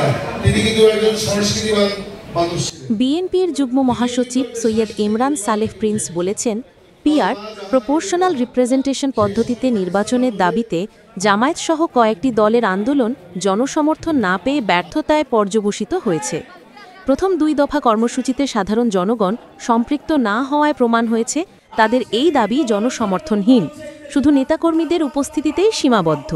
না, তিনি কিন্তু একজন সংস্কৃতিবান মানুষ ছিলেন। বিএনপির যুগ্ম মহাসচিব সৈয়দ ইমরান সালেহ প্রিন্স বলেছেন, পিআর প্রপোর্শনাল রিপ্রেজেন্টেশন পদ্ধতিতে নির্বাচনের দাবিতে জামায়াতসহ কয়েকটি দলের আন্দোলন জনসমর্থন না পেয়ে ব্যর্থতায় পর্যবসিত হয়েছে। প্রথম 2 দফা কর্মসূচিতে সাধারণ জনগণ সম্পৃক্ত না হওয়ায় প্রমাণ হয়েছে তাদের এই দাবি জনসমর্থনহীন, শুধু নেতাকর্মীদের উপস্থিতিতেই সীমাবদ্ধ।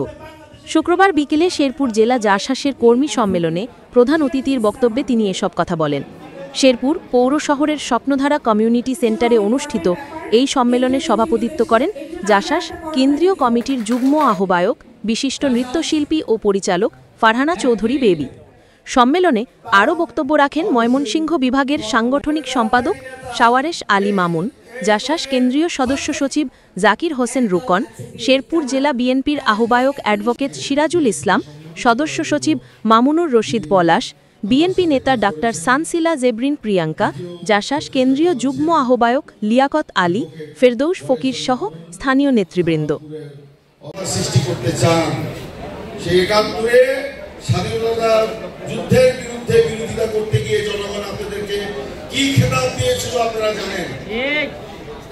শুক্রবার বিকেলে শেরপুর জেলা জাসাসের কর্মী সম্মেলনে প্রধান অতিথির বক্তব্যে তিনি এসব কথা বলেন। শেরপুর পৌর শহরের স্বপ্নধারা কমিউনিটি সেন্টারে অনুষ্ঠিত এই সম্মেলনে সভাপতিত্ব করেন জাসাস কেন্দ্রীয় কমিটির যুগ্ম আহ্বায়ক বিশিষ্ট নৃত্যশিল্পী ও পরিচালক ফারহানা চৌধুরী বেবি। সম্মেলনে আরও বক্তব্য রাখেন ময়মনসিংহ বিভাগের সাংগঠনিক সম্পাদক শাওয়ারেশ আলী মামুন, জাসাস কেন্দ্রীয় সদস্য সচিব জাকির হোসেন রুকন, শেরপুর জেলা বিএনপির আহ্বায়ক অ্যাডভোকেট সিরাজুল ইসলাম, সদস্য সচিব মামুনুর রশিদ পলাশ, বিএনপি নেতা ডাক্তার সানসিলা জেবরিন প্রিয়াঙ্কা, জাসাস কেন্দ্রীয় যুগ্ম আহ্বায়ক লিয়াকত আলী, ফেরদৌস ফকির সহ স্থানীয় নেতৃবৃন্দ। সৃষ্টি করতে চান সেই একাত্তরে স্বাধীনতা যুদ্ধের বিরুদ্ধে বিরোধিতা করতে গিয়ে জনগণ আপনাদেরকে কি খেতাব দিয়েছিল আপনারা জানেন।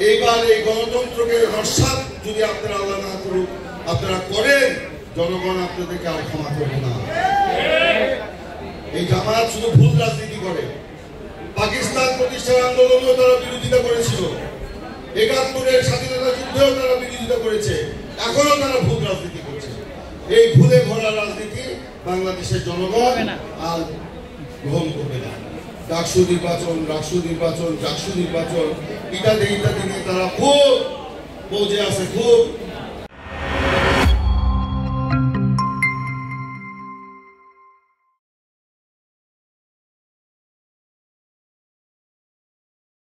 এইবার এই গণতন্ত্রকে নস্যাৎ যদি আপনারা আল্লাহ না করুক আপনারা করেন, জনগণ আপনাদেরকে আর ক্ষমা করবে না। এই জামায়াত শুধু ভুল রাজনীতি করে। পাকিস্তান প্রতিষ্ঠার আন্দোলনেও তারা বিরোধিতা করেছিল, একাত্তরের স্বাধীনতা যুদ্ধেও তারা বিরোধিতা করেছে, এখনো তারা ভুল রাজনীতি করছে। এই ভুলে ভরা রাজনীতি বাংলাদেশের জনগণ আর গ্রহণ করবে না। ডাকসু নির্বাচন, রাষ্ট্র নির্বাচন, জাকসু নির্বাচন ইত্যাদি ইত্যাদি নিয়ে তারা খুব পৌঁছে আছে, খুব